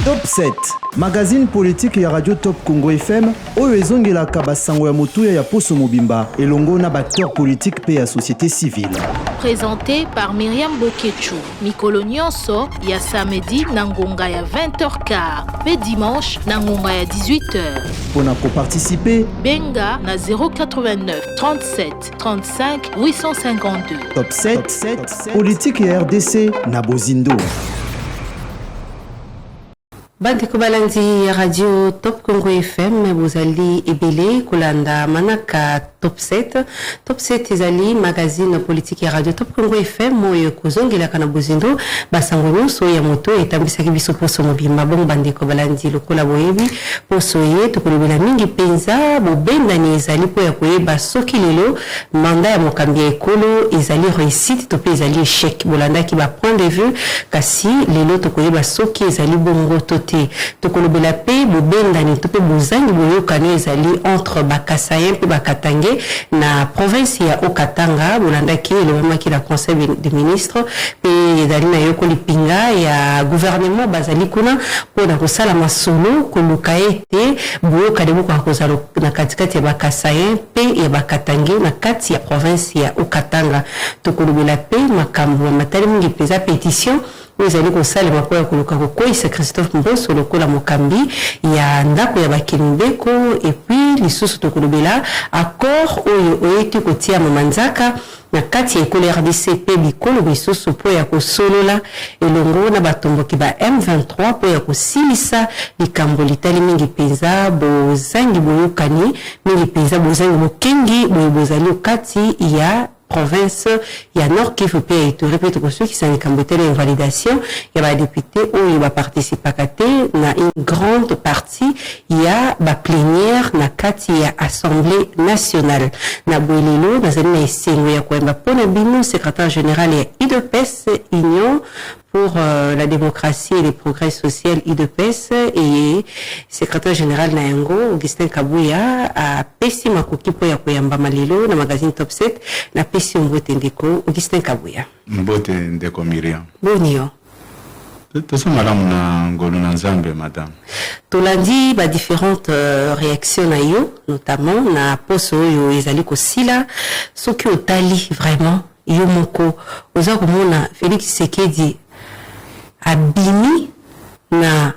Top 7, magazine politique ya Radio Top Congo FM, oyo ezongelaka basango ya motuya ya Poso Mobimba, elongo na acteur politique pe ya société civile. Présenté par Myriam Boketchou. Mikolo Nyonso, ya samedi na ngonga ya 20h15, pe dimanche na ngonga ya 18h. Pona ko participer, benga na 089 37 35 852. Top 7, politique ya RDC na Bozindo. Bandeko balanzi radio Top Congo FM bozali ebele kolanda manaka Top 7. Top 7 ezali magazine politique ya radio Top Congo FM moyo kozongelaka na Bozindo basango nyonso ya moto etambisaki biso Poso Mobimba. Bon bandeko balanzi lokola boyebi poso ye tokolobela mingi penza bobendani ezali po ya koyeba soki lelo manda ya mokambi ya ekolo ezali réussite to pe ezali échec bolandaki ba point de vue kasi lelo tokoyeba soki ezali bongo to tokolobela pe bobendani to pe bozangi boyokani ezali entre bakasayen pe bakatange na province ya Okatanga bolandaki elobamaki na conseil des ministres pe ezali na yokoli pinga ya gouvernement bazali kuna pona kosala masolo koluka ete boyokani bokoka kozala na katikati ya bakasayen pe ya bakatange na kati ya province ya Okatanga. Tokolobela pe makambo ya matali mingi peza pétition ezali kosalema po ya koluka kokweyisa Christophe Mboso lokola mokambi ya ndako ya bakinimbeko epuis lisusu tokolobela accord oyo oyeti kotia mamanzaka na kati ya ekolo RDC pe bikolo misusu po ya kosolola elongo na batomboki ba M23 po ya kosilisa likambo litali mingi penza bozangi boyokani mingi penza bozangi bokengi boye bozali kati ya province ya Nord Kivu pe ito répète ko ceux qui sont kambotele invalidation ya ba député ou ba participakate na une grande partie ya ba plénière na kati ya assemblée nationale na bolelo na zali na esengo ya koemba pona bino secrétaire général ya UDPS Union pour la démocratie et les progrès sociaux IDPS et secrétaire général na yango Augustin Kabuya a pesi makoki po ya koyamba malelo na magazine Top 7 na pesi mbote ndeko Augustin Kabuya mbote ndeko Myriam bonio toso malamu na ngolo na nzambe madame tolandi ba différentes réactions na yo notamment na poso yo ezali ko sila soki otali vraiment yo moko oza komona Félix Tshisekedi abimi na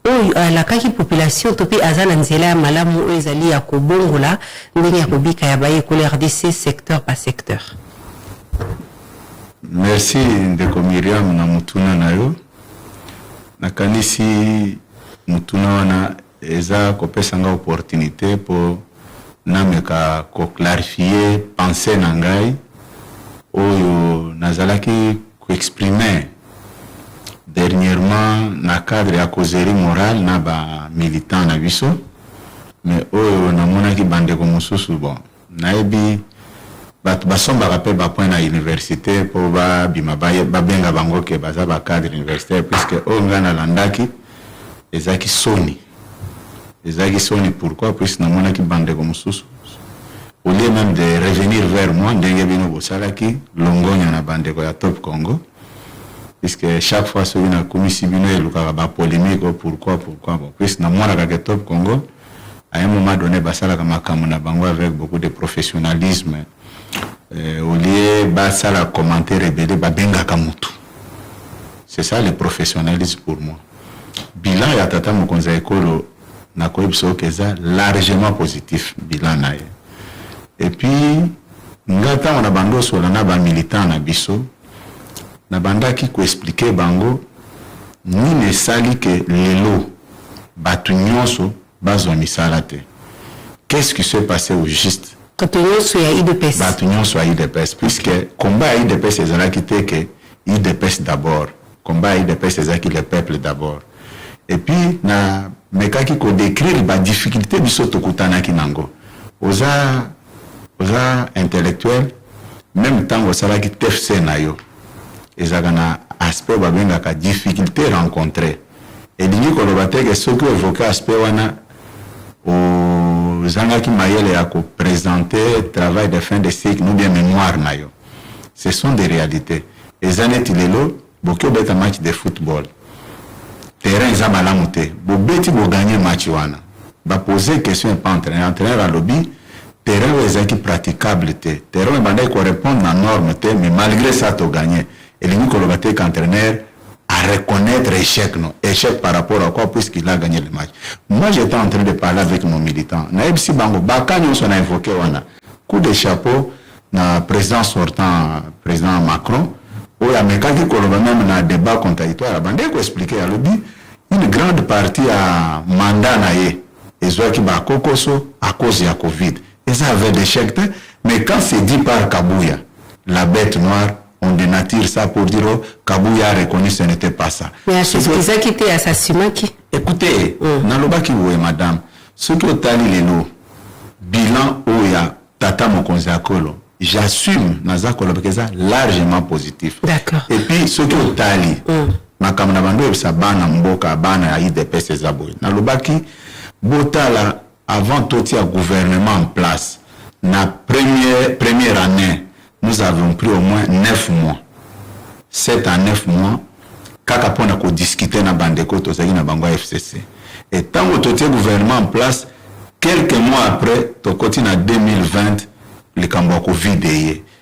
oyo alakaki population to pe azana nzela ya malamu oyo ezali ya kobongola ndenge ya kobika ya baye ekolo RDC secteur par secteur. Merci ndeko Myriam na mutuna na yo nakanisi mutuna wana eza kopesanga opportunité po nameka ko clarifier pensée na ngai oyo nazalaki ko exprimer dernièrement na cadre ya causerie morale na ba militant na biso mais oyo namona ki bandeko mosusu bon naebi bat basomba pe ba point na université po ba bima ba benga bango ke baza ba cadre universitaire puisque o ngana landaki ezaki soni pourquoi puisque namona ki bandeko mosusu au lieu même de revenir vers moi ndenge bino bosalaki longonya na bandeko ya Top Congo puisque chaque fois sur une commission bino elukaka ba polémique pourquoi bon puisque na mwana ka Top Congo à un moment donné basalaka makambo na bango avec beaucoup de professionnalisme au lieu basala commentaire rebelle ba benga kamutu c'est ça le professionnalisme pour moi bilan ya tata mokonza ekolo na koyebso keza largement positif bilan na ye et puis ngata on a bando sola na ba militant na biso na bandaki ko expliquer bango ni ne sali que lelo batu nyonso bazo misala te. Qu'est-ce qui s'est passé au juste batu nyonso ya IDPS puisque combat IDPS ezalaki te que IDPS d'abord combat IDPS ezalaki le peuple d'abord et puis na mekaki ko décrire ba difficulté biso tokutanaki nango oza intellectuel même temps osalaki TFC na yo ezaka na aspect babengaka difficulté rencontrée elingi koloba te ke soki évoqué aspect wana ozangaki mayele ya ko présenter travail de fin de cycle ou bien mémoire na yo ce sont des réalités ezaneti lelo boki obeta match de football terrain terrain eza malamu te bobeti boganye match wana baposer question pa entraîneur à lobby terrain oyo ezalaki praticable te terrain oyo ebandaki korépondre na norme te mais malgré ça toganye elingi koloba te qu'entraîneur à reconnaître échec par rapport à quoi puisqu'il a gagné le match. Moi j'étais en train de parler avec nos militants naebisi bango baka nyonso na évoqué wana coup de chapeau na président sortant président Macron oyo amekaki koloba même na débat contradictoire bandeki koexpliquer alobi une grande partie à mandat na ye ezwaki bakokoso à cause ya Covid et ça avait d'échec mais quand c'est dit par Kabouya la bête noire on dénature ça pour dire oh, Kabouya a reconnu ce n'était pas ça. Mais c'est ça qui était assassiné qui. Écoutez, nalobaki oué madame, ce qui est allé lelo bilan oya tata mokonzi akolo, j'assume naza koloba que ça largement positif. D'accord. Et puis ce qui est allé makambo na bando sa bana mboka bana ya IDPS ezaboy. Nalobaki botala avant tout ya gouvernement en place na première année nous avons pris au moins 9 mois. 7 à 9 mois, kaka pona ko discuter na bandeko tozaki na bango FCC. Et tant que le gouvernement en place, quelques mois après, tokoti na 2020, le Kambo Covid.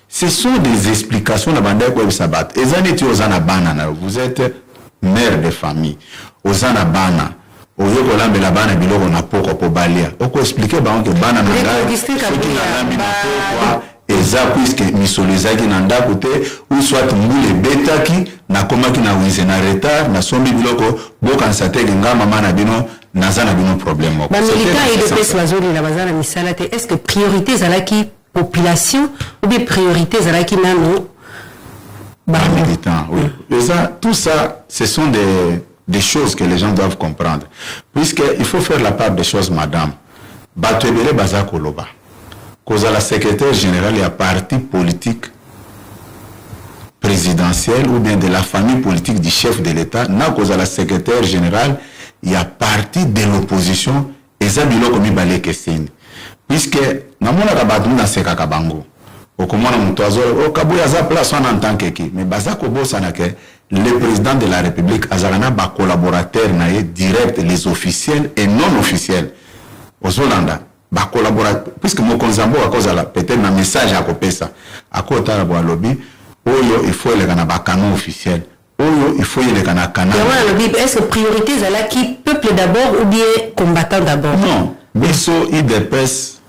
Ce sont des explications na bandeko web sabat. Ezani ti ozana bana na vous êtes mère de famille. Ozana bana. Oyo ko lambe la bana biloko na poko po balia. Oko expliquer ba que bana na ngai. Eza puisque misolezaki na ndako te ou soit mbule betaki na komaki na wize na retard na sombi biloko bokanisa te nga mama na bino naza na bino problème moko. Ba milita et de pes bazoli na bazana misala te est-ce que priorité ezalaki population ou bien priorité ezalaki nano ba militant oui. Tout ça ce sont des choses que les gens doivent comprendre puisque il faut faire la part des choses madame. Bato ebele baza koloba. Cause à la secrétaire générale, il y a parti politique présidentiel ou bien de la famille politique du chef de l'État. Na cause à la secrétaire générale, il y a parti de l'opposition. Et ça, bilo comme balé kessine. Puisque, na mona rabadou na seka kabango. Okomona mutoazo, o Kabouya za place en tant que qui. Mais bazako bossa na ke, le président de la République, azarana ba collaborateur na ye direct, les officiels et non officiels. Aux Hollanda. Ba collaborateur puisque mon konzambo à cause la peut-être un message à kopesa à côté la bois lobby oyo il faut les kana ba canon officiel oyo il faut les kana canal est-ce que priorité est là qui peuple d'abord ou bien combattant d'abord non biso IDPS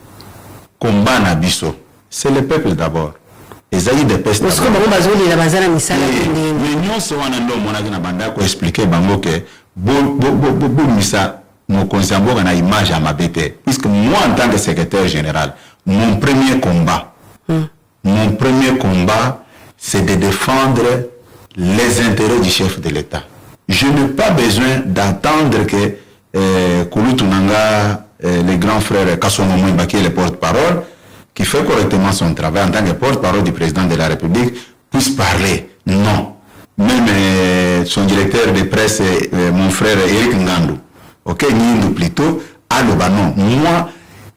combat na biso c'est le peuple d'abord les IDPS parce que bon bazoli la bazana misala l'union se wana ndo mona kina banda ko expliquer bango que bo misa mon consambo a une image à ma bête. Puisque moi, en tant que secrétaire général, mon premier combat, c'est de défendre les intérêts du chef de l'État. Je n'ai pas besoin d'attendre que Kouloutounanga, le grand frère Kassomo Mwimba, qui est le porte-parole, qui fait correctement son travail en tant que porte-parole du président de la République, puisse parler. Non. Même son directeur de presse, mon frère Eric Ngandou, ok, Nindo plutôt, alors non, moi,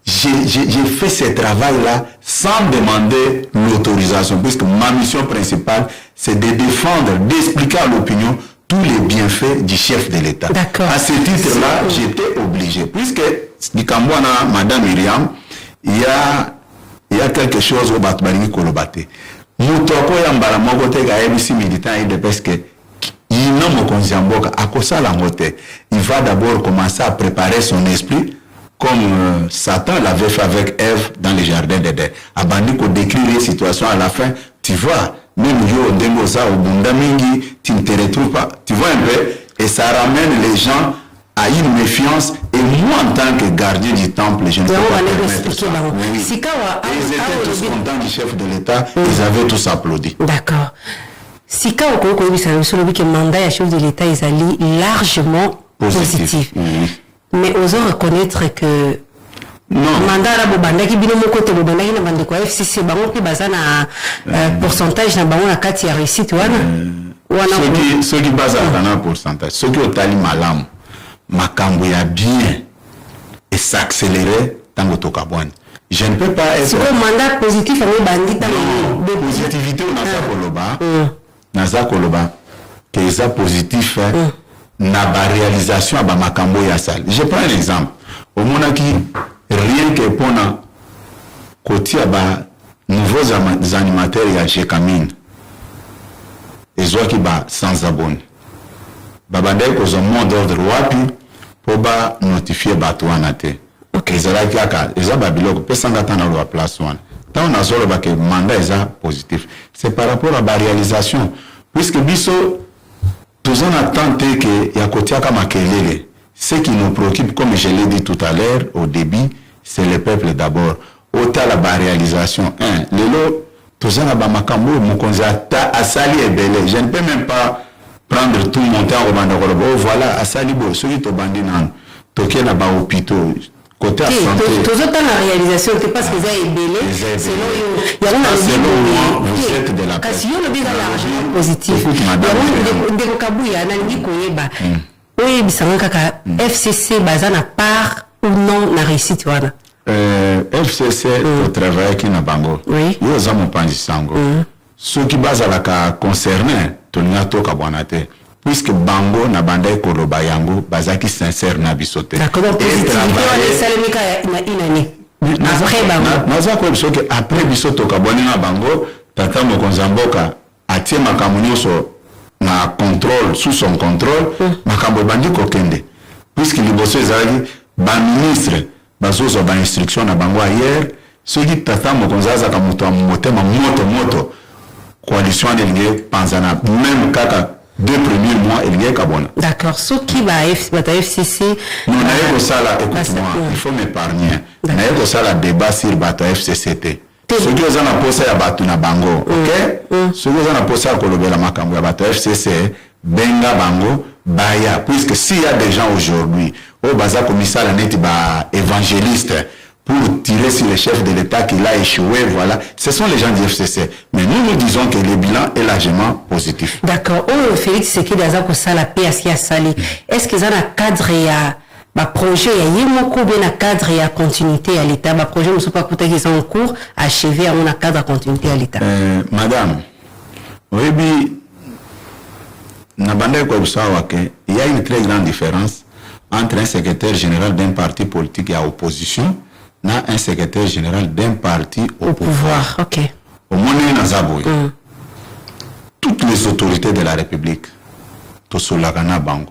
j'ai fait ce travail-là sans demander l'autorisation, puisque ma mission principale, c'est de défendre, d'expliquer à l'opinion tous les bienfaits du chef de l'État. À ce titre-là, j'étais obligé, puisque, du Kambouana, Madame Myriam, il y a quelque chose au Batbani Kolobate. Moutoko Yambala Mogote Gaëbisi militant et de pesque. Il va d'abord commencer à préparer son esprit comme Satan l'avait fait avec Ève dans le jardin d'Éden. Abandi ko décrire les situations à la fin, tu vois, même yo ndengoza au bundamingi, tu ne te retrouves pas. Tu vois un peu, et ça ramène les gens à une méfiance. Et moi, en tant que gardien du temple, je ne peux pas permettre ça. Oui. Ils étaient tous contents du chef de l'État, ils avaient tous applaudi. D'accord. Si quand on connaît que le mandat chef de l'État est largement positif. Mais osons reconnaître que le mandat là bobanda qui bino moko te bobanda qui na bande ko FCC bango pe bazana pourcentage na bango na kati ya réussite wana ceux qui basent na pourcentage ceux qui otali malamu makambo ya bien et s'accélérer tango tokabwani. Je ne peux pas être c'est un mandat positif avec bandita de positivité on a ça koloba naza koloba que ça positif na ba réalisation à ba makambo ya sale. Je prends un exemple. Au monaki rien que pona côté ba nouveaux animateurs ya Jekamine. Ezwaki ba sans abonné. Babandai ko zo mot d'ordre wapi pour ba notifier ba toana te. OK, ezalaki aka ezaba biloko pesanga tana lo place wana. Tant on a zolo ba ke mandat eza positif. C'est par rapport à la réalisation puisque biso tous en attente que ya kotiaka makelele. Ce qui nous préoccupe, comme je l'ai dit tout à l'heure au début, c'est le peuple d'abord. Autant la réalisation. Lelo tous en ba makambo mokonzi ata asali ebele. Je ne peux même pas prendre tout mon temps au bandakolo. Voilà asali bo ceux qui to bandi nan. Toké na ba hôpitaux. Côté à santé. Tous autant la réalisation c'est parce que ça est belé. Il y a un vous êtes de la parce qu'il y a le bilan largement positif. Il y a un de kabuya na ngi koyeba. Oui, bisanga kaka FCC bazana part ou non na réussite wana. FCC au travail qui na bango. Oui. Yo za mo panzi sango. Ceux qui bazala ka concerné to nya to ka bwanate. Puisque bango na bandai koloba yango bazaki sincère na bisote. D'accord, positivité wana salemika na inani. Après bango. Naza ko bisote après bisoto ka bwani na bango tata mo konzamboka atie makamuni so na contrôle sous son contrôle makambo bandi kokende. Puisque liboso ezali ba ministre bazozo ba instruction na bango hier ceux qui tata mo konzaza ka moto motema moto coalition de lingue panzana même kaka 2 premiers mois il y a kabona. D'accord. Ce qui va FCC. Non, naïko sala écoute-moi, il faut m'épargner. Naïko sala débat sur bata FCCT. Ce qui est en posa ya batu na bango, OK? Ce qui est en posa kolobela makambo ya bata FCC, benga bango baya puisque s'il y a des gens aujourd'hui au baza commissaire neti ba évangéliste pour tirer sur le chef de l'État qu'il a échoué, voilà. Ce sont les gens du FCC. Mais nous disons que le bilan est largement positif. D'accord. Oh, Félix, c'est qui d'ailleurs que ça la PSC a sali. Est-ce que ça a cadre ya ba projet ya yemoko bien na cadre ya continuité à l'État. Ba projet ne sont pas coûtés qu'ils sont en cours achevé à un cadre à continuité à l'État. Madame, oui, nabandé ko sawa que il y a une très grande différence entre un secrétaire général d'un parti politique et à opposition. Na un secrétaire général d'un parti au pouvoir. OK. Au moment Nazaboui, toutes les autorités de la République, tout solagana bango,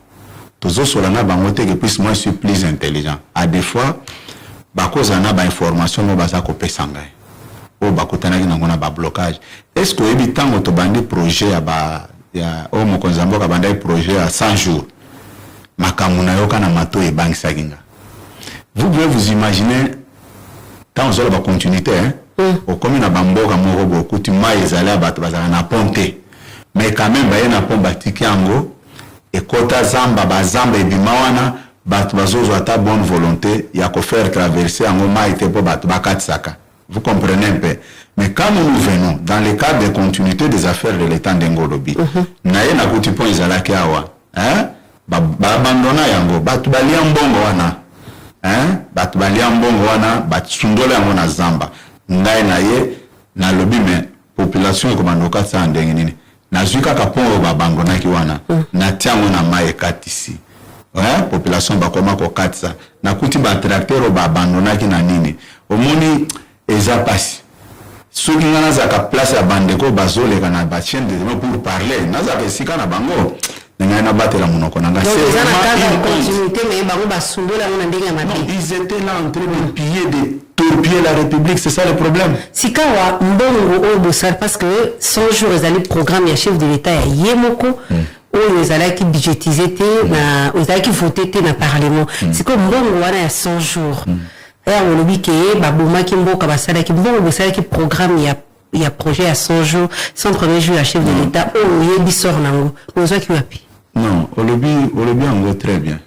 tout solagana bango te que puisse moi suis plus intelligent. À des fois, bako zana ba information no baza ko pesanga. O bako tanaki na ngona ba blocage. Est-ce que ebi tango to bandi projet ya o mo konzambo ka bandi projet à 100 jours. Makamuna yoka na mato e bank saginga. Vous pouvez vous imaginer quand on a la continuité, au commune à Bamboga, Morobo, Koutima, Ezala, Batbazana, na Ponte. Mais quand même, il y a un pont Batikiango, et Kota Zamba, Bazamba et Bimawana, Batbazo, ta bonne volonté, il y a qu'à faire traverser en Oma et Tepo Batbakatsaka. Vous comprenez un peu. Mais quand nous venons dans le cadre de continuité des affaires de l'État d'Engolobi, Naye na Koutipon Ezala Kiawa, Babandona Yango, Batbalian Bongo wana. Batu balia mbongo wana batsundole yango na zamba ngai na ye na lobi me population ko bandoka sa ndenge nini na zuka ka pongo babango na ki wana na tiango na mai katisi population bakoma ko katisa na kuti ba tracteur ba abandona ki na nini omoni eza pasi soki ngana za ka place ya bandeko bazole kana ba chaîne de pour parler na za ka sika na bango. Ils étaient là en train de piller, de torpiller la République, c'est ça le problème. Si kawa mbongo o bosal parce que 100 jours ils allaient programme ya chef de l'État ya yemoko o ils allaient qui budgétiser na ils allaient qui voter na parlement. C'est comme mbongo wana ya 100 jours. Et on lobi ke ba boma ki mboka basala ki mbongo bosala ki programme il y a projet à 100 jours, 101 jours à chef de l'État o yebi sort nango. Bonzo ki wapi. Non, au lobby en gros très bien.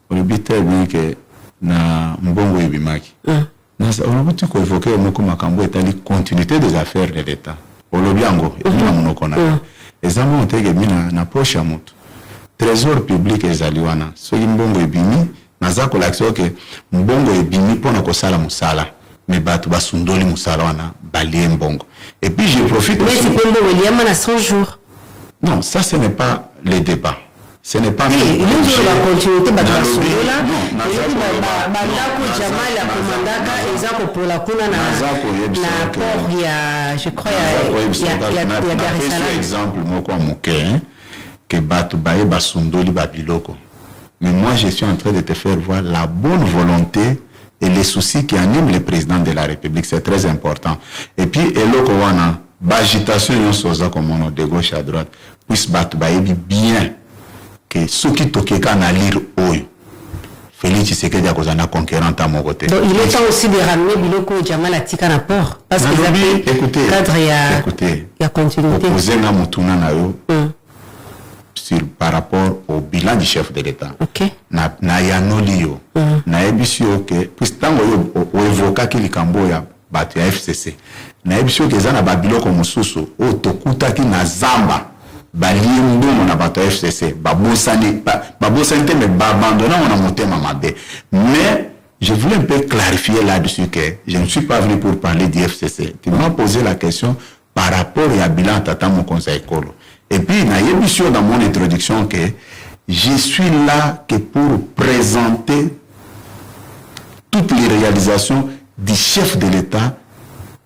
Au lobby très bien que na mbongo ebimaki. On a tout évoqué moko makambo etali continuité des affaires de l'État. Au lobby en gros, il y a monoko na. Ezamo ontege mina na poche ya moto. Trésor public ezali wana. So mbongo ebimi naza ko l'action que mbongo ebimi pona ko sala musala. Mais batu basundoli musala wana balie mbongo. Et puis je profite aussi. Mais c'est mbongo William na 100 jours. Non, ça ce n'est pas le débat. ce n'est pas oui, il y a une continuité de la Nalobi, pour la kuna na port ya je crois ya Dar es Salaam exemple moko moke que batu baye basundoli babiloko. Mais moi je suis en train de te faire voir la bonne volonté et les soucis qui animent le président de la République, c'est très important. Et puis eloko wana bagitation yon soza comme on de gauche à droite puisse batu baye bien que ceux qui tokeka na lire oyo Félix Tshisekedi a kozana conquérant à mon côté. Donc il est temps aussi de ramener biloko Jamal Atika na port parce que écoutez, cadre ya continuité. Opposé na mutuna na yo par rapport au bilan du chef de l'État. OK. Na yanoli yo. Na ebisio que puis tango yo o évoquer ki likambo ya batu ya FCC. Na ebisio que zana ba biloko mususu o tokuta ki na zamba. Balimbo na bato FCC babosani te mais abandonner on a monté mabe. Mais je voulais un peu clarifier là-dessus que je ne suis pas venu pour parler du FCC. Tu m'as posé la question par rapport à bilan tata mon conseil colo. Et puis na émission dans mon introduction que je suis là que pour présenter toutes les réalisations du chef de l'État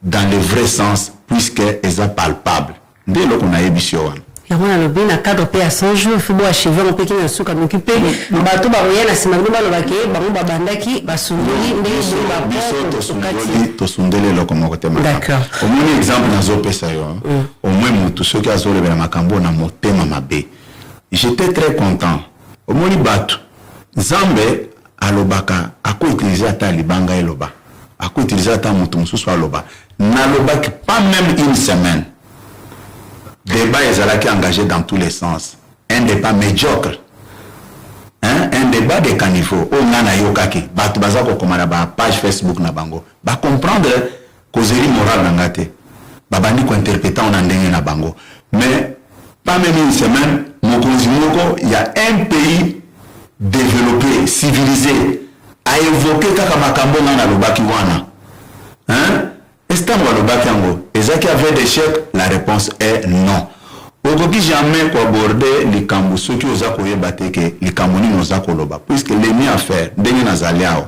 dans le vrai sens puisque elles sont palpables. Dès lors qu'on a émission yamona lobi na cadre pe ya 100 jours fubo achiver on peut ki na suka m'occuper bato ba roya na sima ngomba lo bake bango babandaki basundoli ndenge ba to sundele lo comme côté ma. D'accord. Au moins exemple na zo pesa yo. Au moins mutu ceux qui azo le bela makambo na motema mabe. J'étais très content. Au moins bato Nzambe alobaka ako utiliser ata libanga eloba. Ako utiliser ata mutu mususu aloba. Na lobaki pas même une semaine. Débat est engagé dans tous les sens. Un débat médiocre. Un débat de caniveau. On a yokaki. Batu bazako komara ba page Facebook na bango. Ba comprendre causerie morale nangate. Babani ko interpréter on andenge na bango. Mais pas même une semaine, mokonzi moko, il y a un pays développé, civilisé, a évoqué kaka makambo na lobaki wana. Est-ce que qui avait des chèques? La réponse est non. Okoki jamais ko aborder les kambu ceux qui osa koyeba teke les kamoni noza koloba puisque les mis à faire ndenge nazaliao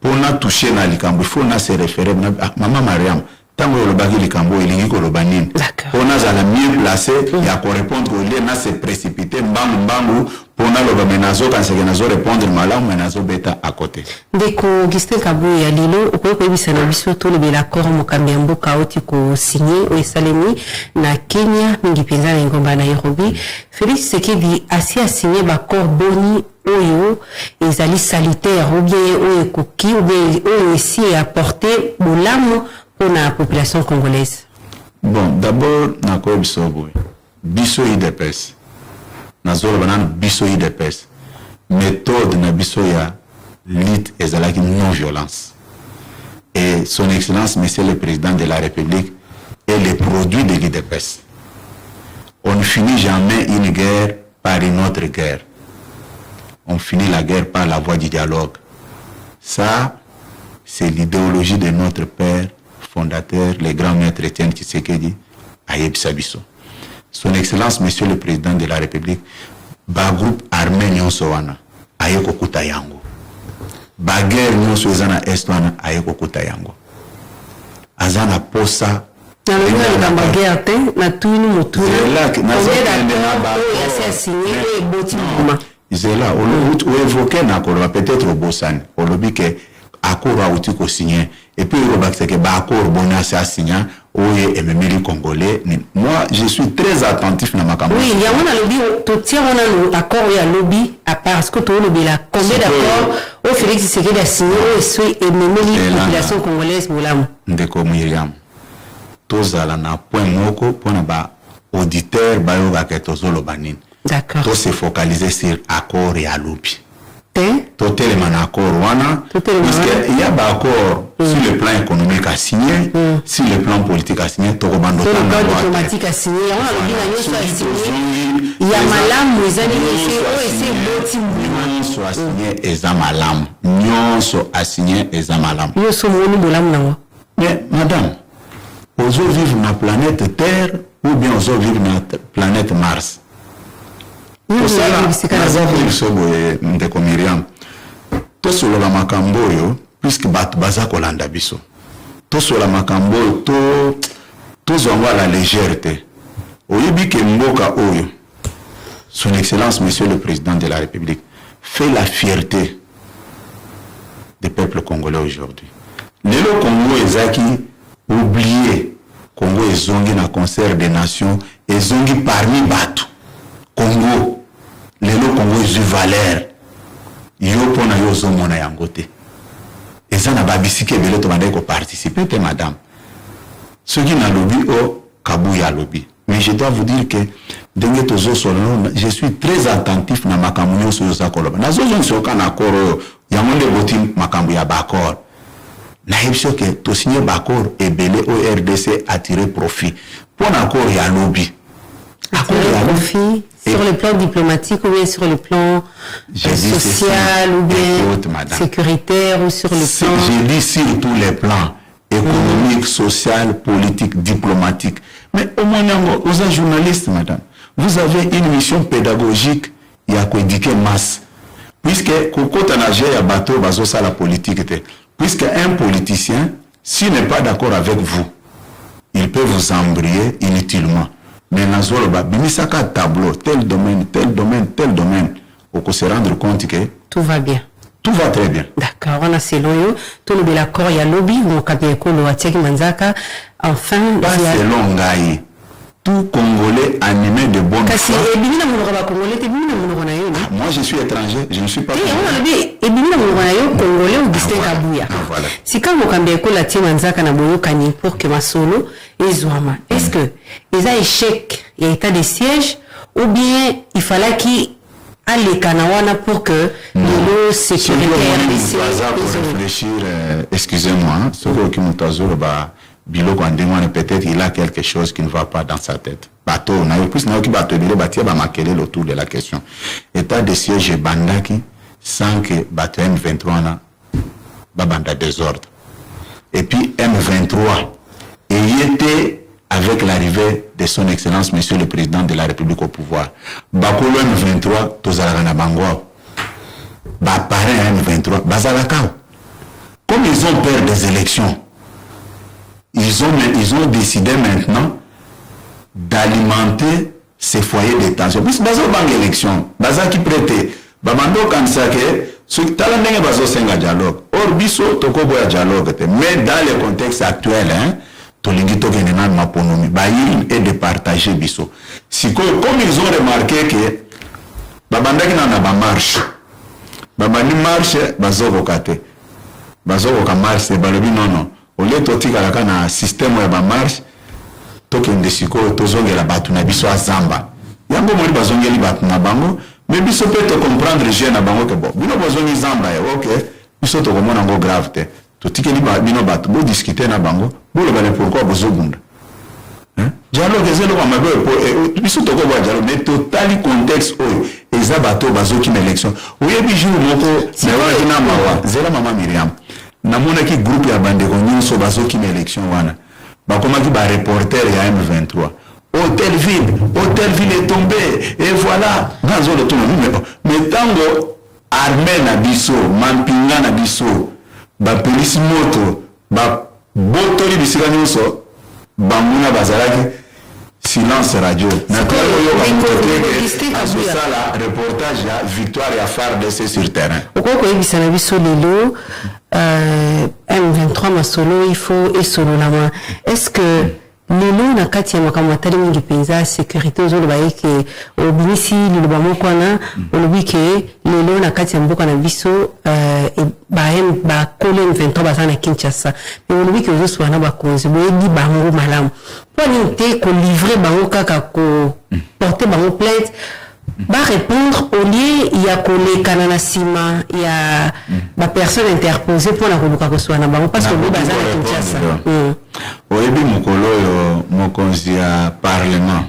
pour na toucher na likambu il faut na se référer na maman Mariam tango yolobaki likambu elingi koloba nini pour na zala mieux placé ya ko répondre au lieu na se précipiter mbangu pour na loba menazo quand c'est nazo répondre malamu menazo beta à côté ndeko Augustin Kabuya lilo okoyeko ebisa na biso to le l'accord mokambi mboka oti ko signé o esalemi na Kenya mingi penza na ngomba na Nairobi. Félix Tshisekedi a signé l'accord boni oyo ezali salutaire ou bien oyo koki ou bien oyo esi apporter bolamu pour la population congolaise. Bon, d'abord na ko biso biso IDPS nazolo banana biso IDPS méthode na biso ya lutte ezalaki non violence et son excellence monsieur le président de la République est le produit de l'IDPS. On ne finit jamais une guerre par une autre guerre, on finit la guerre par la voie du dialogue. Ça c'est l'idéologie de notre père fondateur, le grand maître Étienne Tshisekedi Ayeb Sabiso. Son excellence monsieur le président de la République ba groupe armé nyonso wana ayeko kuta yango ba guerre nyonso ezana est wana ayeko kuta yango azana posa na ba guerre te na tuini motuna Zela o évoqué na ko peut-être au Bossan o lobi que accord a outi ko signé et puis le bac c'est que ba accord bona c'est signé oye et même congolais. Moi je suis très attentif na makambo. Oui, il y a on a lobby to tient on a accord ya lobby à parce que to lobby la combien d'accord au Félix Tshisekedi a signé et même la population congolaise bolam. Ndeko Myriam tozala na point moko pona ba auditeur ba yo ba ketozolo banin. D'accord. To se focaliser sur accord ya lobby. Totel accord wana parce qu'il y a un accord sur le plan économique à signer, sur le plan politique à signer, sur le plan diplomatique à signer, il y a malam nyonso a signé eza malam nyonso a signé eza malam mais madame ozo vivre na planète Terre ou bien ozo vivre na planète Mars. ndeko Miriam tosolola makambo oyo puisque bato baza kolanda biso tosolola makambo oyo tozwa la légèreté oyebi ke mboka oyo son excellence monsieur le président de la République fait la fierté des peuples congolais aujourd'hui. Lelo Congo ezaki oublié Congo ezongi na concert des nations ezongi parmi bato Congo lelo Congo ezu valeur yo pona yo zomona yango te eza na babisiki ebele to bandai ko participer te madame soki na lobby o kabuya lobby. Mais je dois vous dire que je suis très attentif na makambo nyonso yo zakoloba nazo nsoka na koro ya monde boti makambo ya bakor na hipso que to signer bakor ebele au RDC attirer profit pour accord ya lobby profit sur le plan diplomatique ou bien sur le plan social ou bien sécuritaire ou sur le plan j'ai dit sur tous les plans économique, social, politique, diplomatique. Mais au moins, vous êtes journaliste, madame. Vous avez une mission pédagogique et à éduquer masse. Puisque, quand on a un bateau, la politique, puisque un politicien, s'il n'est pas d'accord avec vous, il peut vous embrayer inutilement. Mais dans le bimisaka tableau, tel domaine, tel domaine, tel domaine, on peut se rendre compte que tout va bien. Tout va très bien. D'accord, on a selon yo, tout le l'accord ya lobby ou kabeko lo atiaki manzaka enfin pas selon ngai. Tout Congolais animé de bonne foi. Kasi ebimina muloko ba Congolais te bimina muloko na yo. Moi je suis étranger, je ne suis pas. On a dit ebimina muloko na yo Congolais ou distinct kabuya. Si quand mo kabeko la tie manzaka na boyo kani pour que masolo ezwama. Est-ce que les échec il y a état de siège ou bien il fallait qu'il les Kanawana pour que le sécuritaire pour réfléchir, excusez-moi, ce qui peut-être il a quelque chose qui ne va pas dans sa tête. Bateau, on a eu plus qui bateau autour de la question. État de siège bandaki sans que bateau M23 na banda désordre. Et puis M23 et il était avec l'arrivée de son excellence, monsieur le président de la République au pouvoir. Bakolo M23, Tozalana Bangwa. Baparé M23, Bazalakao. Comme ils ont peur des élections, ils ont décidé maintenant d'alimenter ces foyers de tension. Puisque Bazo Bang élection, Baza qui prêtait, Babando Kansake, ce qui talendenge Bazo Senga dialogue. Or, Bisso, Tokobo ya dialogue. Mais dans le contexte actuel, Tolingito Genenan Maponomi, Baïl est de partager Bisso. Si comme ils ont remarqué que Babandaki n'a pas marche, Babani marche, Bazoko Kate, Bazoko ka marche, Balobi non. Au lieu de tika la na système ya ba marche, token de siko tozonge la batu na biso azamba. Yango moli bazonge li batu na bango, mais biso peut te comprendre je na bango que bon. Bino bazonge zamba OK. Biso to komona ngo grave te. Totike li ba bino batu bo discuter na bango, bo le bale pourquoi bozobunda. Dialogue ezelo kwa mabe po biso to ko ba dialogue mais totali contexte oyo eza bato bazoki na élection. Oyebi jour moko na wana na mawa, zela mama Miriam. Namona ki groupe ya bandeko nyonso bazoki na élection wana bakomaki ba reporter ya M23 hôtel ville est tombé et voilà dans le tournoi mais tango armée na biso mampinga na biso ba police moto ba botoli bisika nyonso bamuna bazalaki silence radio na la reportage ya victoire ya FARDC sur terrain okoko yebisa na biso lelo M23 masolo il faut et solo lama est-ce que lelo na kati ya makambo atali mingi penza sécurité ozoloba yeke obimisi liloba moko wana olobi ke lelo na kati ya mboka na biso bakolo M23 baza na Kinshasa mais olobi ke ozosuwa na bakonzi boyebi bango malamu mpo nini te kolivre bango kaka koporte bango plainte va répondre au lieu il y a collé kanana sima il y a la personne interposée pour la koluka ko na bango parce que le bazar est Kinshasa oyebi mokolo yo mokonzi ya parlement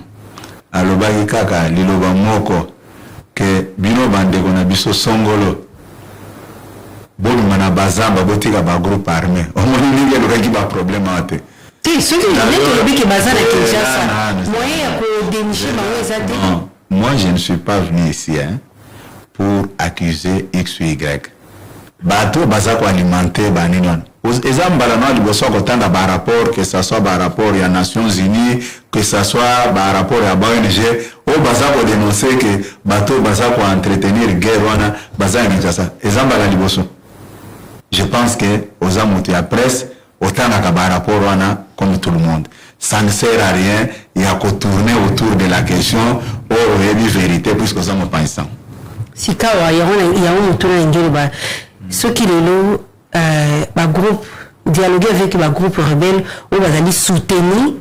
alobaki kaka liloba moko ke bino bandeko na biso songolo boluma na bazamba botika ba groupe armé omoni lingi lokaki ba problème ate ti ceux qui veulent que le bazar est Kinshasa moyen ko dénicher bango ezate moi je ne suis pas venu ici pour accuser X ou Y. Bateau bazako alimenter baninion. Ezambala no liboso kotanda ba rapport, que ça soit ba rapport ya Nations Unies, que ça soit ba rapport ya ONG, o bazako dénoncer que bateau bazako entretenir guerre wana bazako Kinshasa. Ezambala liboso. Je pense que aux amours à presse autant à ba rapport wana comme tout le monde. Ça ne sert à rien, il y a qu'à tourner autour de la question ou la vérité puisque nous sommes pensants. Si kawa il y a un tour ngeli ceux qui le groupe dialoguer avec le groupe rebelle ou bazali soutenir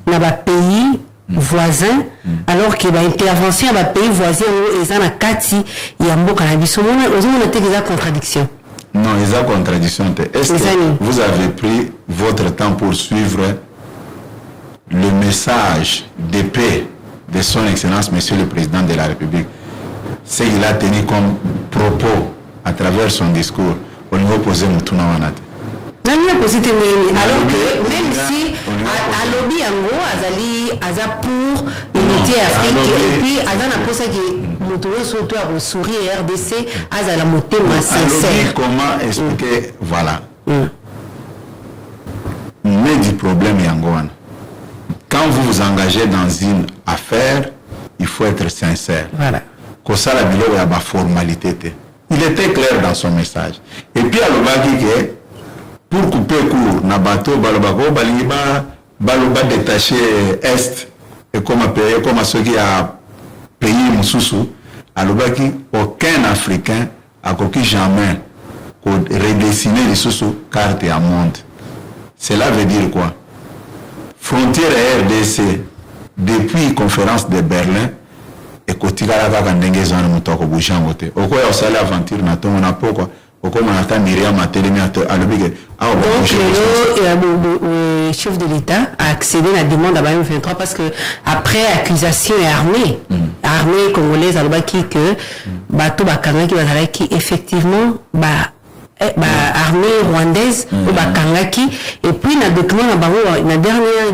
na ba pays voisins alors que ba intervention ba pays voisins ils en a kati ya mboka na biso on a des contradictions. Non, il y a contradiction. Est-ce que vous avez pris votre temps pour suivre le message de paix de son Excellence Monsieur le Président de la République, c'est qu'il a tenu comme propos à travers son discours au niveau posé Moutouna Wanate. Alors que même si à lobby yango azali pour l'unité africaine et puis azana pour ça que Moutouna surtout a sourire RDC azala motema sincère. Comment expliquer voilà. Mais du problème yango wana. Quand vous vous engagez dans une affaire, il faut être sincère. Voilà. Comme ça, la bilo y a ma formalité. Il était clair dans son message. Et puis, à l'obagi que pour couper court, na bateau, balobako, baloba détaché est et comme ceux qui a payé Moussoussou, à l'obagi, aucun Africain a coquille jamais redessiner les sous carte à monde. Cela veut dire quoi? Frontière RDC, depuis la conférence de Berlin, et quand il a la ndenge zana mutoko boujangote. Oko ya osale aventure na tongo na poko. Oko manata Myriam Matelemi alobike. Donc le chef de l'État a accédé à la demande à M23 parce que après accusation et armée congolaise alobaki que bato bakanga ki bazalaki effectivement armée rwandaise ou bakangaki et puis na document na bango na dernière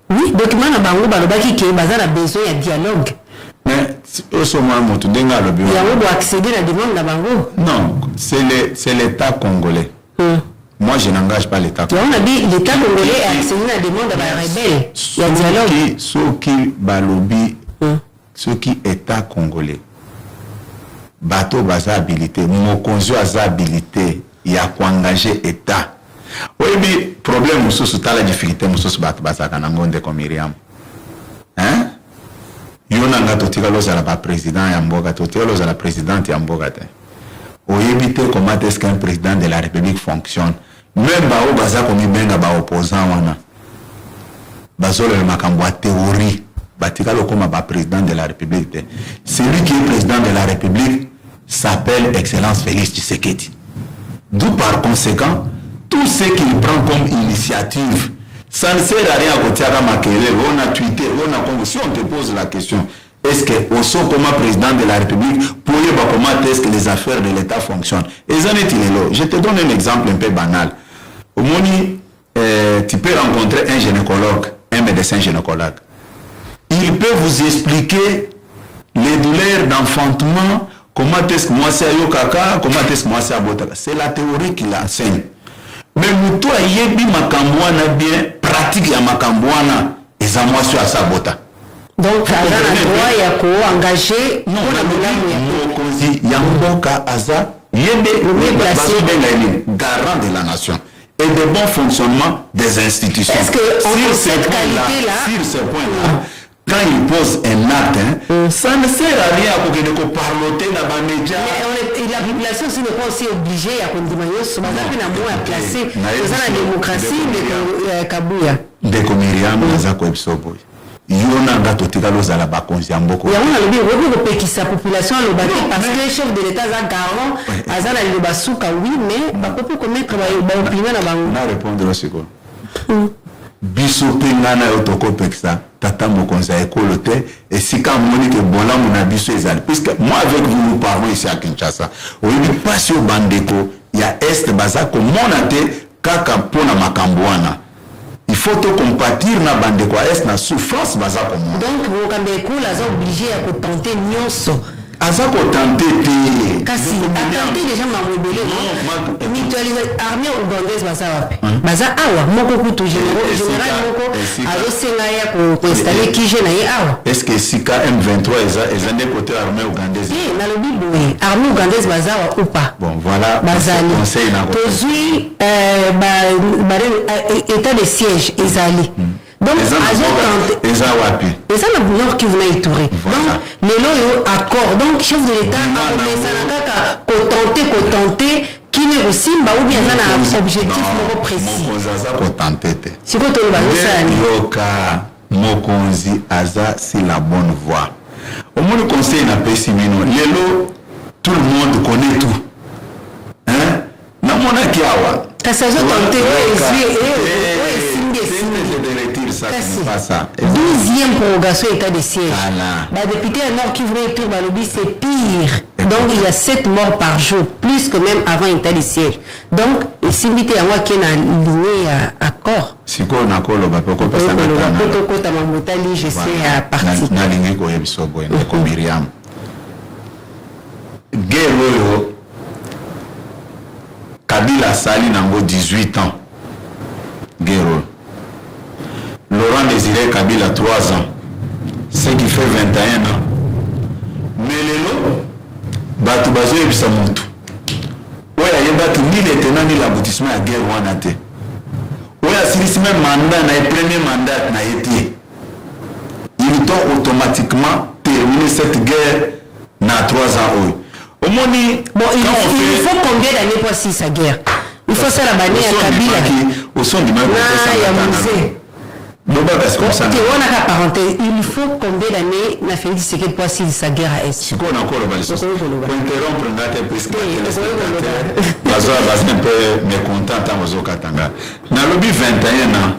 oui document na bango balobaki que bazala besoin de dialogue mais au sommet moto denga lobi il y a doit accéder à la demande na bango non c'est l'état congolais moi je n'engage pas l'état congolais on a dit l'état congolais a accédé à la demande à rebelle il y a dialogue ceux qui balobi ceux qui état congolais bateau baza habilité mokonzi aza habilité ya kuengager état oui problème mususu tala difficulté mususu bato bazaka na ngonde ko Myriam hein yona nga totika lozala ba président ya mboka totika lozala présidente ya mboka te oyebite comment est-ce qu'un président de la République fonctionne même bao baza ko mibenga ba opposant wana bazolo le makambo a théorie batika lokoma ba président de la République celui qui est président de la République s'appelle Excellence Félix Tshisekedi. D'où par conséquent tout ce qu'il prend comme initiative ça ne sert à rien à côté à Makele on a tweeté on a si on te pose la question est-ce que au son comme président de la République pour comment est-ce que les affaires de l'État fonctionnent et ça n'est pas je te donne un exemple un peu banal au Moni tu peux rencontrer un gynécologue un médecin gynécologue il peut vous expliquer les douleurs d'enfantement comment est-ce que moi c'est Ayokaka comment est-ce que moi c'est Abotaka c'est la théorie qu'il enseigne mais muto ayebi makambwana bien pratique ya makambwana eza moi sur Sabota donc aza na droit ya ko engager non la mokonzi ya mboka aza yebe le garant de la nation et de bon fonctionnement des institutions. Est-ce que sur cette qualité-là sur ce point-là quand il pose un acte, ça ne sert à rien pour que nous parloter dans les médias. Mais la population n'est pas aussi obligée à continuer ce à placer dans la démocratie de Kabouya. De Myriam Nazako Ebsoboy. Yona ngato tikalo zala bakonzi amboko. Ya on a le bien qui sa population a le bâti parce que le chef de l'État a garant azala le basuka oui mais ba peut commettre ba opinion na bango. Na répondre aussi quoi. Biso pengana yotoko peksa tata mokonza ekolo te et si quand moni que bola mona biso ezali puisque moi avec vous nous parlons ici à Kinshasa oui pas sur bandeko ya est bazako monate kaka pona makambwana il faut te compatir na bande quoi est na souffrance baza comme donc vous quand cool aza obligé à tenter nyonso aza ko tenter te kasi attendez les gens m'embelé mutualiser armée ougandaise baza wapi baza awa moko kutu général moko azo senga ya ko installer ki je na ye awa est-ce que sika M23 eza de côté armée ougandaise na le bible armée ougandaise baza wa ou pas bon voilà bazali conseil na ko tozui état de siège ezali donc eza wapi eza na nord qui vous Ituri donc lelo yo accord donc chef de l'état a commencé à tenter qui ne resimba ou bien na objectif moko précis mokonzi aza ko tenter te siko to ba sani yoka mokonzi aza sur la bonne voie au moins conseil na pesi mino lelo tout le monde connaît tout hein na mona kiawa kasi azo tenter ça. 12e prorogation état de siège. Bah, député à Nord Kivu et Tour Balobi, c'est pire. Donc il y a 7 morts par jour, plus que même avant état de siège. Donc, si vous avez un qui est aligné à accord. Si on a colo, bah pourquoi pas ça na je sais à partir. Na lingi ko yebiso boy na ko Miriam. Guerre Kabila sali nango 18 ans. Guerre Laurent Désiré Kabila 3 ans, ce qui fait 21 ans. Mais lelo, batu bazo yebisa mutu. Oya yebatu ni le tenant ni l'aboutissement à guerre wana te. Oya silisi même mandat na premier mandat na été. Ils ont automatiquement terminé cette guerre na 3 ans. Au moins bon, il faut combien d'années pour si sa guerre? Il faut ça la banner à Kabila. Au son du même musée. On a parenthèse. Il faut combien d'années na Félix Tshisekedi pour si sa guerre à Est? Si on a encore le balai. Pour interrompre notre presque. Bazo un peu mécontent dans Ozo Katanga. Na lobby 21 ans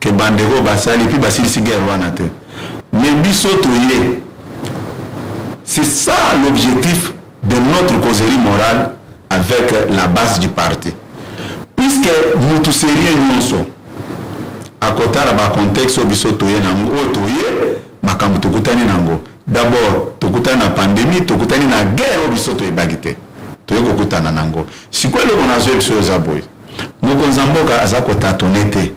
que Bandego basali puis basili si guerre wana te. Mais biso toyé. C'est ça l'objectif de notre causerie morale avec la base du parti. Puisque nous tous sérieux nous sommes à côté de ma contexte biso toye nango toye makambo tokutani nango d'abord tokutani na pandémie tokutani na guerre biso toye bagite toye kokutana nango sikwa le bonazo biso za boy mokonzi mboka aza ko tatonete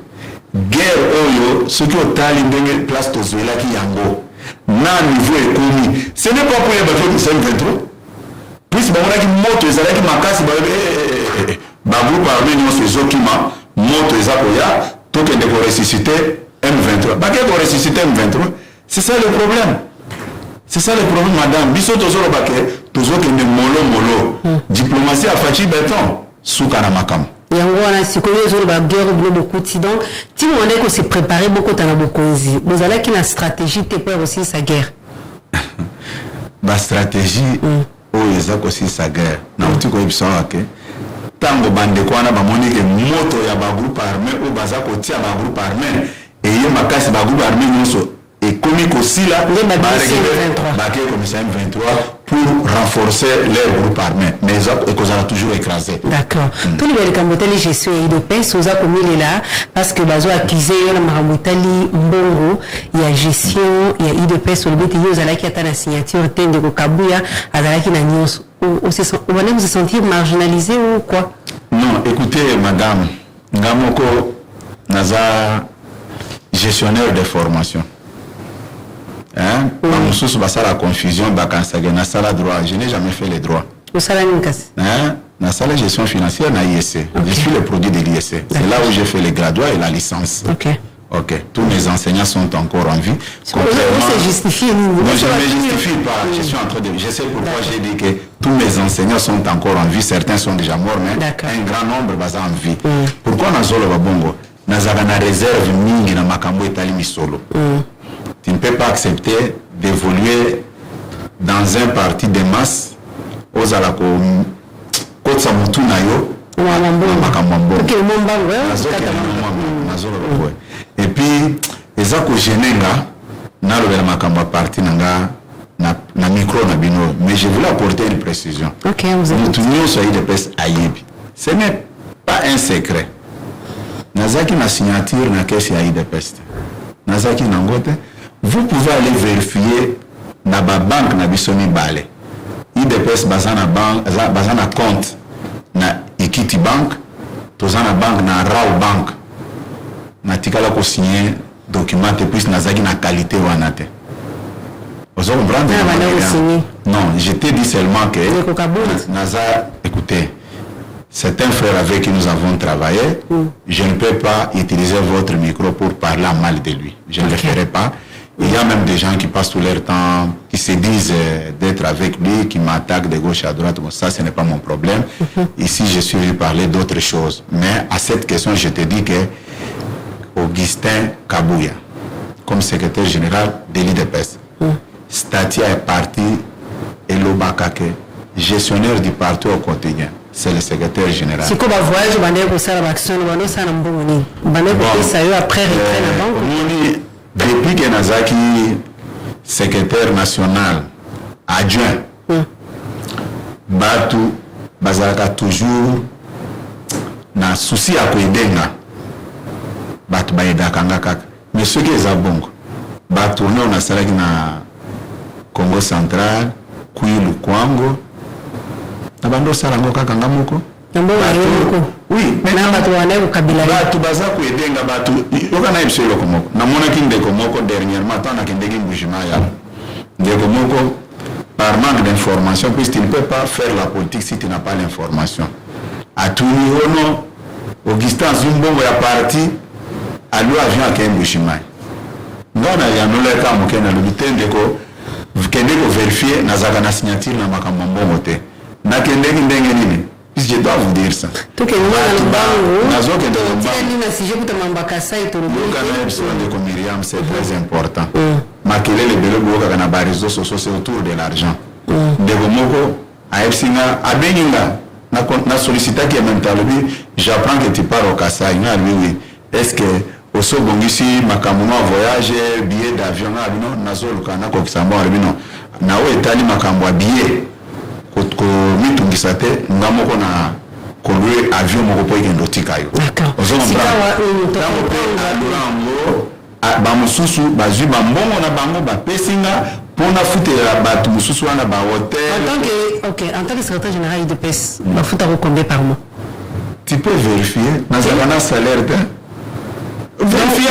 guerre oyo soki otali ndenge place tozoela ki yango na niveau économique ce n'est pas pour les bateaux de 523 puisque bamona ki moto ezalaki makasi ba groupe armé nyonso ezokima moto ezakoya tout que de ressusciter M23. Bah qu'est-ce ressusciter M23? C'est ça le problème. C'est ça le problème, madame. Biso tozoro baké, tozoro que ne molo. Diplomatie à fachi béton. Soukana makam. Yango wana sikoyo zoro ba guerre beaucoup ti donc ti on est que se préparer beaucoup dans bokonzi. Vous allez qui na stratégie te peur aussi sa guerre. Ba stratégie o ezako aussi sa guerre. Na utiko ebisa wake. Tango bande kwana bamoni ke moto ya ba groupe armé ou baza ko tia ba groupe armé et ye makasi ba groupe armé nyonso et komi ko sila ba ke commissaire M23 pour renforcer leur groupe armé mais ça ekozala toujours écrasé. D'accord. Tous les kambotali gestion et de pèse aux akomili là parce que bazo accusé na marambotali mbongo ya gestion ya IDPS sur le but yo zalaki ata na signature tende ko kabuya azalaki na nyonso. Vous allez vous sentir marginalisé ou quoi? Non, écoutez, madame, Ngamoko Naza, gestionnaire de formation. Hein? Sous la confusion, droit. Je n'ai jamais fait les droits. Hein? La gestion financière, na ISC. Je suis le produit de l'ISC. C'est là où j'ai fait les graduats et la licence. Ok, tous mes enseignants sont encore en vie. C'est justifié. Non, je ne me justifie pas. Je suis en train de. Je sais pourquoi j'ai dit que tous mes enseignants sont encore en vie. Certains sont déjà morts, mais un grand nombre sont en vie. Pourquoi on a zolo babongo? On a une réserve mingi na makambo etali misolo. Tu ne peux pas accepter d'évoluer dans un parti de masse aux alako kotsa mutu na yo. Makambo. Et puis les ako genenga na le makambo parti nanga na micro na bino mais je voulais apporter une précision. OK, vous avez tout nous soit de presse ayebi. Ce n'est pas un secret. nazaki na signature na caisse ya IDPS nazaki nangote. Vous pouvez aller vérifier na ba banque na biso mibale IDPS bazana bank bazana compte na Equity Bank tozana bank na Rao Bank na tikala ko signer document et puis nazaki na qualité wana te. Vous comprenez? Non, je t'ai dit seulement que Naza, écoutez, c'est un frère avec qui nous avons travaillé. Je ne peux pas utiliser votre micro pour parler mal de lui. Je ne le ferai pas. Il y a même des gens qui passent tout leur temps, qui se disent d'être avec lui, qui m'attaquent de gauche à droite. Bon, ça, ce n'est pas mon problème. Ici, je suis venu parler d'autres choses. Mais à cette question, je te dis que Augustin Kabouya, comme secrétaire général de l'IDPS, Statia est parti et Lobakake, gestionnaire du parti au quotidien. C'est le secrétaire général. Si comme voyage, on va faire l'action, on va faire un bon moment. On va faire après retrait la banque. Depuis que Nazaki, secrétaire national adjoint, Batu, Bazaka toujours na souci à Kouedenga, Batu Baïda Kangakak. Mais ce qui est à bon, Batu on a salagi na Congo central, Kwilu Kwango, Nabando Sarango Kakangamoko. Oui, mais Batu baza Kouedenga Batu, Yokana Epselo Komoko. Namona Kinde Komoko dernièrement, tant na Kindegi Mbujimaya. Komoko, par manque d'information, puisqu'il ne peut pas faire la politique si tu n'as pas l'information. À tout niveau, Augustin Zumbongo est parti, à lui avion à Kembushimaya. Non, il y a un cas où il y a le butin de ko. Vous pouvez vérifier nazaka na signature na makambo te na kendeki ndenge nini puisque je dois vous dire ça tout que nous nazoke de si je peux m'embaka ça et tout le monde Myriam c'est très important makele le belo boka na ba réseaux sociaux c'est autour de l'argent de gomoko a epsinga abeninga na solliciter qui même talobi j'apprends que tu pars au Kasai na lui est-ce que au sobongisi makamuno voyage billet d'avion abino nazoluka na ko kisambo abino na o etali makambo billet ko mitungisa te ngamoko na ko lui avion moko po ikendo tikayo ba mususu bazui ba mbongo na bango ba pesinga pona futela batu mususu wana ba hotel en tant que secrétaire général de PES ba futa ko combien par mois tu peux vérifier na salaire de vérifier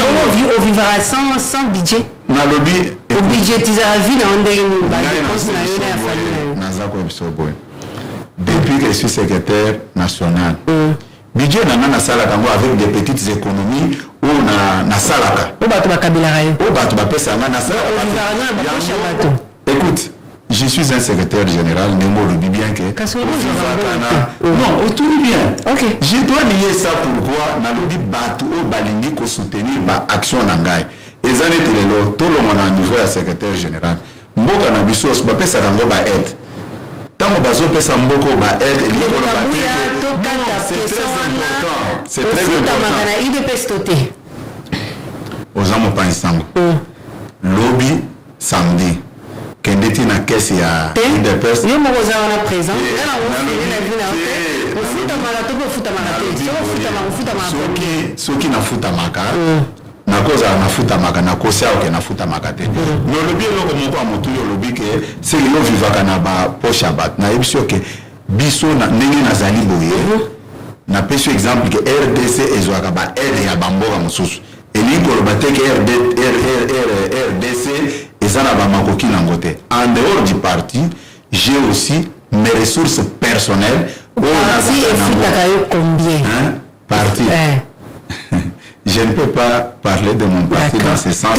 au vivra sans budget na lobby au budgetiser la vie dans des depuis que je suis secrétaire national budget na salaka avec des petites économies ou na salaka o batu bakabila rayo o batu bapesa na salaka écoute je suis un secrétaire général Nemo le dit bien que non autour bien ok je dois nier ça pourquoi na le dit batu o balingi ko soutenir ba action nangai ezane telelo tout le monde à niveau ya secrétaire général mboka na biso ba pesa rango ba aide tango bazo pesa mboko ba aide c'est très important il de pestoté ozamo pa nsango lobby samedi kendeti na caisse ya IDPS yo moko za wana présent na soki nafutamaka nakoza nafutamaka nakosia oke nafutamaka te mais olobi eloko moko ya motu yo olobi ke seli yo vivaka na bapoche ya bato nayebi so ke biso ndenge nazali boye napesi exemple ke RDC ezwaka baaide ya bamboka mosusu elingi koloba te ke RDC eza na bamakoki nango te en dehors du parti j'ai aussi mes ressources personnelles combien parti je ne peux pas parler de mon parti dans ce sens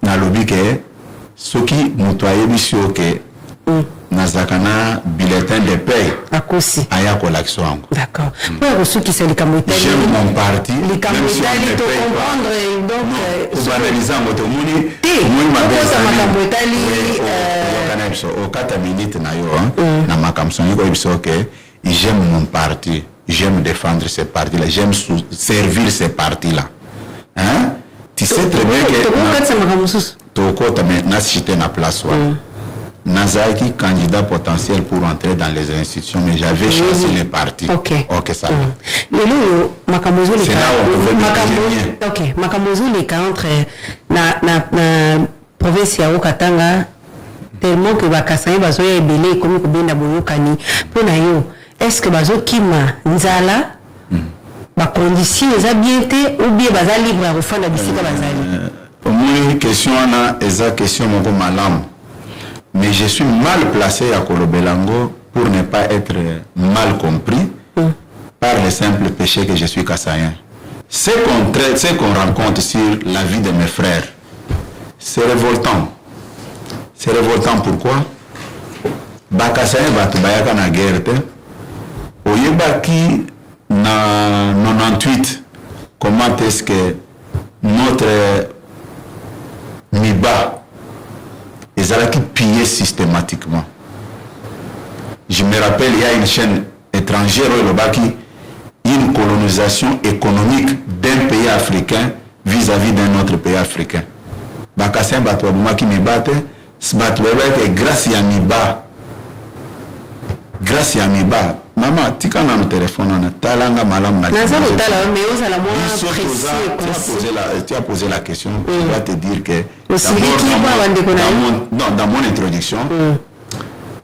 nalobi ke soki moto ayebi si yo ke nazalaka na bulletin de paye aya kolakisa yango d'accord osukisa likambo j'aime mon parti likambo etali to comprendre donc obanaliza yango te omoni makambo etali okana biso okata minute na yo na makambo songi koyebi biso ke j'aime mon parti j'aime défendre ce parti là j'aime servir ce parti là hein tu sais très bien que tokota mais nasite na place wana Nazaki candidat potentiel pour entrer dans les institutions, mais j'avais choisi les partis. Ok, ça. Lelo makamozo les c'est là où on pouvait ok, makamozo les entre na province ya Okatanga tellement que bakasai bazo ya ebele comme ko benda boyokani pona yo est-ce que bazo kima nzala ba condition eza bien te ou bien baza libre à refonder bisika bazali une question na eza question moko malamu. Mais je suis mal placé à Kolobelango pour ne pas être mal compris par le simple péché que je suis kassaïen. Ce qu'on rencontre sur la vie de mes frères, c'est révoltant. C'est révoltant pourquoi? Bakassaïen batubayaka na guerre te. Oyebaki na 98, comment est-ce que notre Miba ils allaient piller systématiquement. Je me rappelle, il y a une chaîne étrangère où il y a une colonisation économique d'un pays africain vis-à-vis d'un autre pays africain. Bakassin Batouabouma qui me battait, grâce à Miba. Grâce à Miba. Maman, tu as un téléphone, tu as un malam. Tu as posé la question, je vais te dire que dans mon introduction,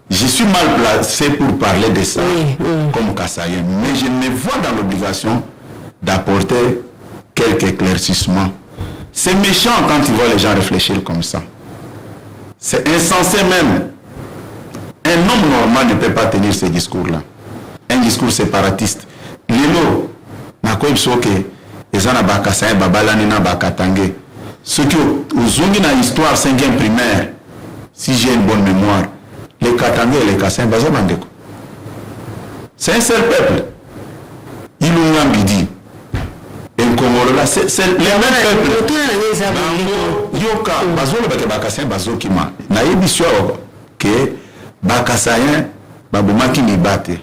je suis mal placé pour parler de ça comme Kassaïen, mais je me vois dans l'obligation d'apporter quelques éclaircissements. C'est méchant quand tu vois les gens réfléchir comme ça. C'est insensé même. Un homme normal ne peut pas tenir ce discours-là. Un discours séparatiste. Lelo, na ko ibsoke, ezana bakasai babalani na bakatange. Ce qui aux na histoire 5e primaire, si j'ai une bonne mémoire, les Katangé et les Kassai bazabandeko. C'est un seul peuple. Ilungambidi. Et le Congolais là, c'est les mêmes peuples. Yoka, bazolo bakasai bazokima. Na yebisyo que Bakassaïen, babumaki mibate.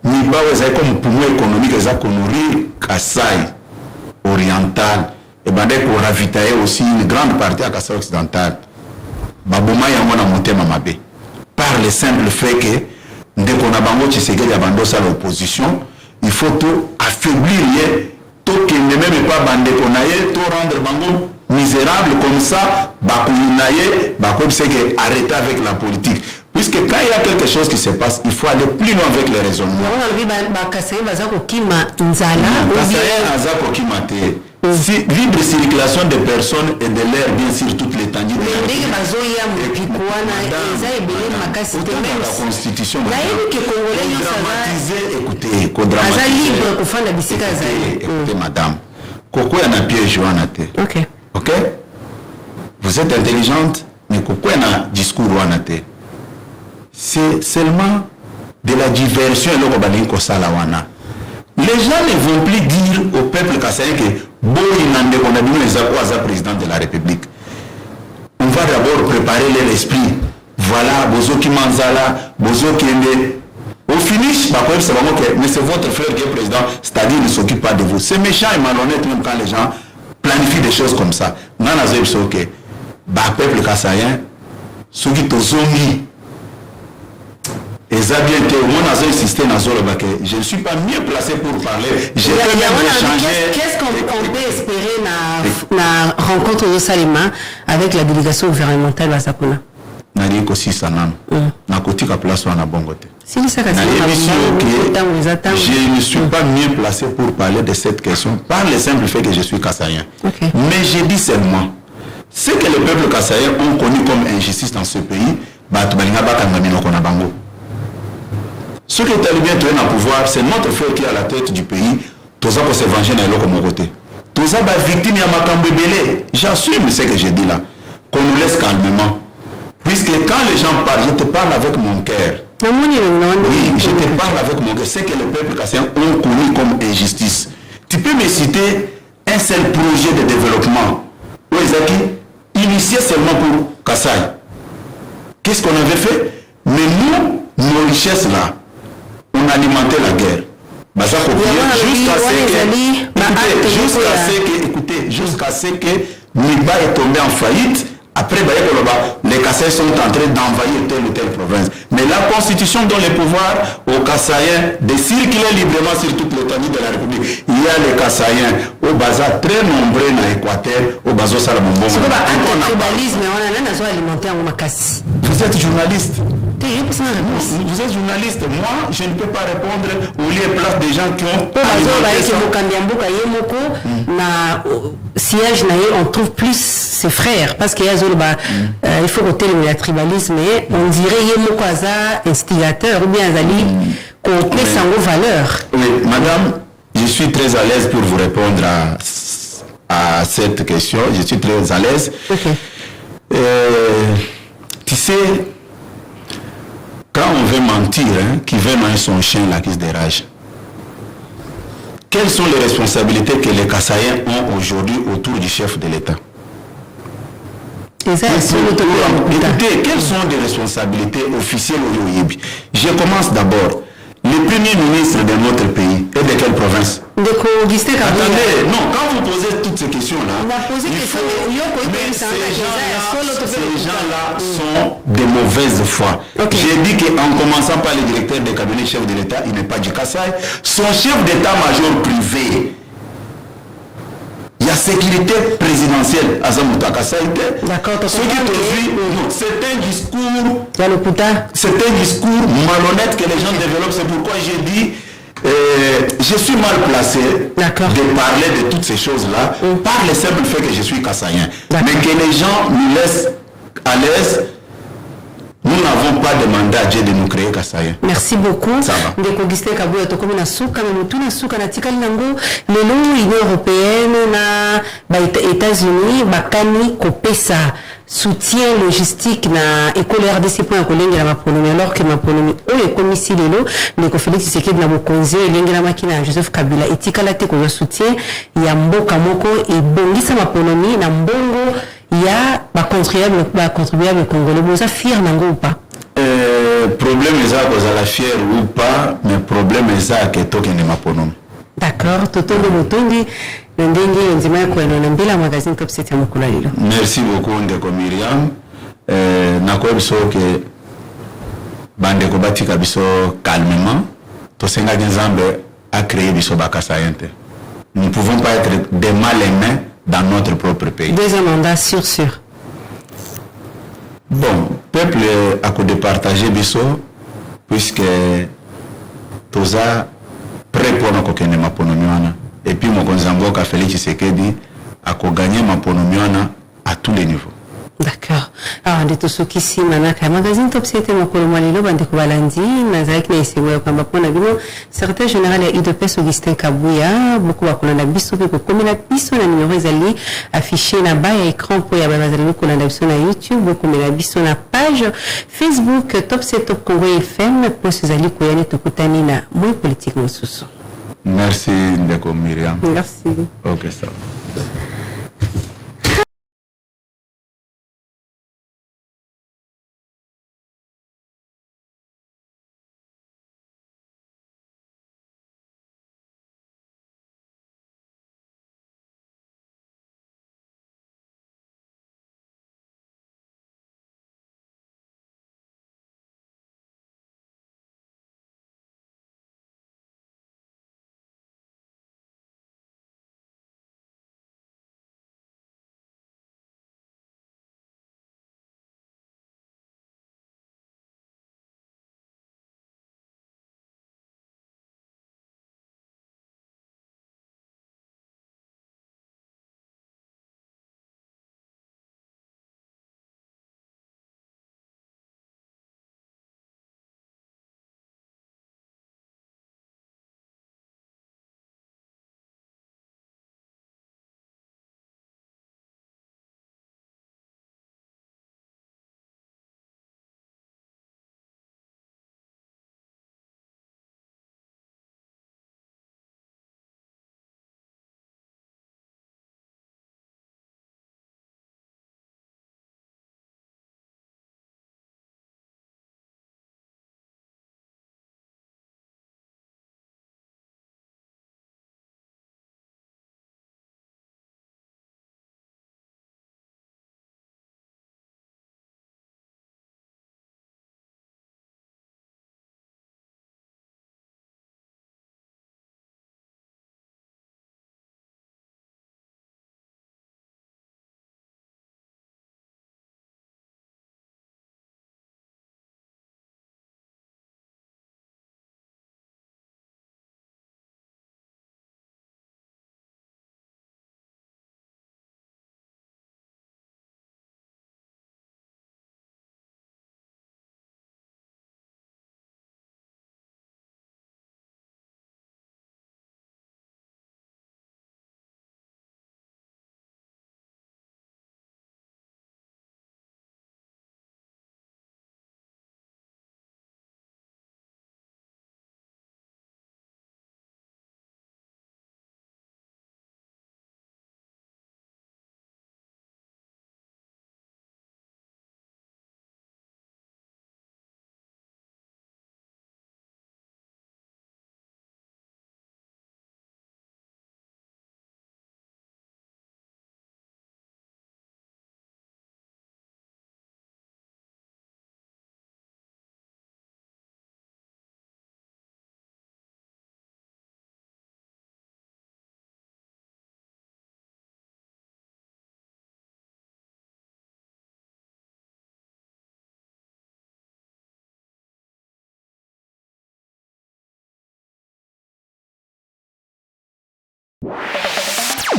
Niba weza comme poumon économique eza ko nourrir Kassai oriental et bande ko ravitailler aussi une grande partie à Kassai occidental. Babuma yango na motema mabe. Par le simple fait que ndeko na bango Tshisekedi abandosa l'opposition, il faut tout affaiblir tout qui ne même pas bande ko na ye tout rendre bango misérable comme ça, bakuinaye, bakobse que arrêter avec la politique. Puisque quand il y a quelque chose qui se passe, il faut aller plus loin avec les raisonnements. Si libre circulation des personnes et de l'air, bien sûr, toute l'étendue de la Constitution. Écoutez, madame. Koko y a piège Joanate. Ok? Vous êtes intelligente, mais Koko y a discours Joanate. C'est seulement de la diversion et le Kobalinko Salawana. Les gens ne vont plus dire au peuple kassaïen que Boy Nande Konabino est président de la République. On va d'abord préparer l'esprit. Voilà, Bozoki Manzala, Bozoki Ende. Au finish, mais c'est votre frère qui est président, c'est-à-dire il ne s'occupe pas de vous. C'est méchant et malhonnête même quand les gens planifient des choses comme ça. Nana Zeb Soke, peuple kassaïen, ceux qui t'ont et ça bien été au moins dans un système je ne suis pas mieux placé pour parler. Je peux même échanger. Qu'est-ce qu'on peut espérer dans la rencontre de Salima avec la délégation gouvernementale à Sakuna? Nari kosi sanam. Na kotika place wana bongote. Si ça je ne suis pas mieux placé pour parler de cette question par le simple fait que je suis kassaïen. Mais je dis seulement ce que les peuples kassaïens ont connu comme injustice dans ce pays, ce qui est talibien est au pouvoir, c'est notre frère qui est à la tête du pays. Tous ça pour se venger dans l'autre côté. Tous ça victime à Makambébélé. J'assume ce que j'ai dit là. Qu'on nous laisse calmement. Puisque quand les gens parlent, je te parle avec mon cœur. Oui, je te parle avec mon cœur. C'est que les peuples kassaïens ont connu comme injustice. Tu peux me citer un seul projet de développement où ils initié seulement pour Kassai. Qu'est-ce qu'on avait fait? Mais nous, nos richesses là, on alimentait la guerre. Jusqu'à ce que Miba est tombé en faillite Après, les Kassaïens sont en train d'envahir telle ou telle province. Mais la constitution donne le pouvoir aux Kassaïens de circuler librement sur toute l'étendue de la République. Il y a les Kassaïens au bazar très nombreux dans l'Équateur, au bazar Salabombo. Vous êtes journaliste. Vous êtes journaliste. Moi, je ne peux pas répondre au lieu et place des gens qui ont... Siège, on trouve plus ses frères parce qu'il y a il faut ôter le tribalisme et on dirait Yemokwaza instigateur ou bien Zali qu'on fait sans valeur. Oui, madame, je suis très à l'aise pour vous répondre à cette question. Je suis très à l'aise. Okay. Tu sais, quand on veut mentir, qui veut manger son chien là qui se dérange. Quelles sont les responsabilités que les Kassaïens ont aujourd'hui autour du chef de l'État? Écoutez, quelles sont les responsabilités officielles au Yoyibi? Je commence d'abord. Le premier ministre de notre pays est de quelle province? Attendez, non, quand vous posez toutes ces questions-là, ces gens-là sont de mauvaise foi. Okay. J'ai dit qu'en commençant par le directeur de cabinet chef de l'État, il n'est pas du Kassai. Son chef d'état-major privé, il y a sécurité présidentielle à Zamouta Kassai. D'accord, c'est un discours. C'est un discours malhonnête que les gens développent. C'est pourquoi j'ai dit. Je suis mal placé de parler de toutes ces choses-là par le simple fait que je suis kassaïen. Mais que les gens nous laissent à l'aise. Nous n'avons pas demandé à Dieu de nous créer kassaïen. Merci beaucoup. Ça va. Ndeko Augustin Kabouya tokomi na suka mais mutu na suka na tikali nango lelo Union européenne na États-Unis bakani kopesa soutien logistique na école RDC pour kolengela maponomi alors que maponomi oyo ekomisi lelo ndeko Félix Tshisekedi na bokonzi elengela makina Joseph Kabila etikala te ko soutien ya mboka moko ebongisa maponomi na mbongo ya contribuable congolais. Vous êtes fier nango ou pas? Problème est ça que la fier ou pas, mais problème est ça que toi qui n'est pas pour nous. D'accord, Totondo Motondi, ndenge nzima yako yanambela magazine Top 7 ya mokula lelo. Merci beaucoup ndeko Myriam. Nakoye biso ke bandeko batika biso calmement. Tosenga Nzambe a créé biso bakassaïen. Nous ne pouvons pas être des mal-aimés dans notre propre pays. Deuxième mandat sûr. Bon, peuple a qu'à départager biso puisque toza prêt pour nous kokende maponomiana et puis mon konzamboka Félix Tshisekedi a qu'à gagner maponomiana à tous les niveaux. D'accord. Alors, de tout ce qui s'y manaka magazine Top 7 mokolo malelo bande ko balandi nazaki na isewa kwamba pona bino secrétaire général ya UDPS Augustin Kabouya beaucoup bakolanda biso pe ko komela biso na numéro ezali affiché na bas ya écran po ya bazali kolanda biso na YouTube beaucoup komela biso na page Facebook Top 7 Top Congo FM po ezali ko yani tokutani na moi politique mosusu. Merci ndeko Myriam. Merci. OK ça.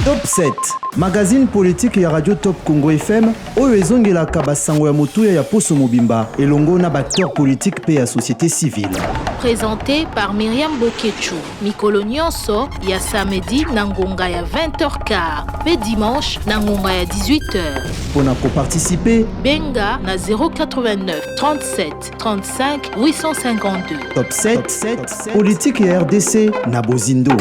Top 7 magazine politique ya Radio Top Congo FM oyo ezongelaka basango ya motuya ya poso mobimba elongo na acteur politique pe ya société civile. Présenté par Myriam Boketchou. Mikolo nyonso ya samedi na ngonga ya 20h15 pe dimanche na ngonga ya 18h. Pona ko participer Benga na 089 37 35 852. Top 7 politique ya RDC na Bozindo.